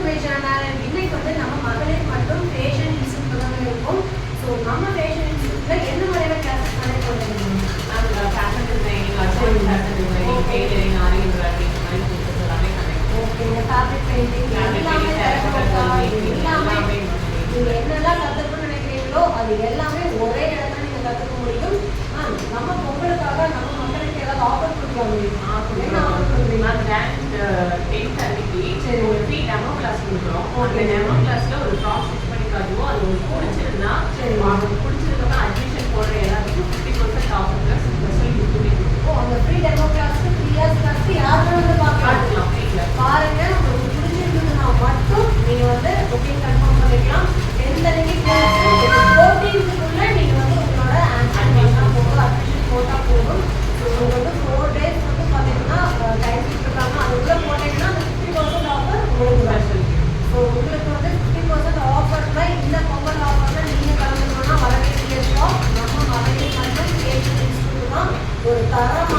My channel. இன்னைக்கு வந்து நம்ம மகளிர் மற்றும் ஃபேஷன் இன்ஸ்டியூட்ல தான் இருக்கும். ஸோ நம்ம ஃபேஷன் இன்ஸ்டியூட்ல என்ன மாதிரியான கிளாஸஸ் கண்டக்ட் பண்ணுறோம்? நாங்கள் fashion designing, advance fashion designing, tailoring, Aari embroidering இந்த மாதிரி கோர்சஸ் எல்லாமே கண்டக்ட் பண்ணுவோம். ஓகே, ஃபேப்ரிக் பெயிண்டிங் எல்லாமே எல்லாமே நீங்கள் என்னெல்லாம் கற்றுக்கணும்னு நினைக்கிறீங்களோ அது எல்லாமே ஒரே இடத்துல நீங்கள் கற்றுக்க முடியும். நம்ம பொங்கலுக்காக நம்ம மக்களுக்கு ஏதாவது ஆஃபர் கொடுக்கலாம் முடியும். என்ன ஆஃபர் கொடுக்குறீங்க? நான் கிராண்ட் 10th அன்னைக்கு சரி ஒரு ஃப்ரீ டெமோ கிளாஸ் கொடுக்குறோம். அந்த டெமோ கிளாஸில் ஒரு ஃப்ராக் ஸ்டிச் பண்ணி காட்டுவோம். அது உங்களுக்கு பிடிச்சிருந்தா சரி உங்களுக்கு பிடிச்சிருந்தா அட்மிஷன் போடுற எல்லாத்துக்கும் 50% ஆஃபர் ப்ளஸ் ஸ்பெஷல் கிஃப்ட்டுமே கொடுப்போம். அந்த ஃப்ரீ டெமோ கிளாஸ்க்கு 3 இயர்ஸ் கிளாஸ்க்கு யாரும் வந்து பார்க்கலாம் ஃப்ரீல பாருங்க. உங்களுக்கு பிடிச்சிருந்ததுன்னா மட்டும் நீங்கள் வந்து புக்கிங் கன்ஃபார்ம் பண்ணிக்கலாம். 10th அன்னைக்கு கிளாஸ் 14th நீங்கள் வந்து உங்களோட ஆன்சர் பண்ணால் போதும், அட்மிஷன் போட்டால் போதும். ஸோ உங்களுக்கு வந்து 4 days வந்து பார்த்தீங்கன்னா டைம் கொடுத்துருக்காங்க. அதுக்குள்ளே போட்டிங்கன்னா அந்த 50% ஆஃபர் உங்களுக்கு ஸ்பெஷல். ஸோ உங்களுக்கு வந்து 50% ஆஃபரில் இந்த பொங்கல் ஆஃபரில் நீங்கள் கலந்துக்கணும்னா வரவேண்டிய ஷாப் நம்ம மகளிர் மற்றும் ஃபேஷன் இன்ஸ்டியூட் தான். ஒரு தரமான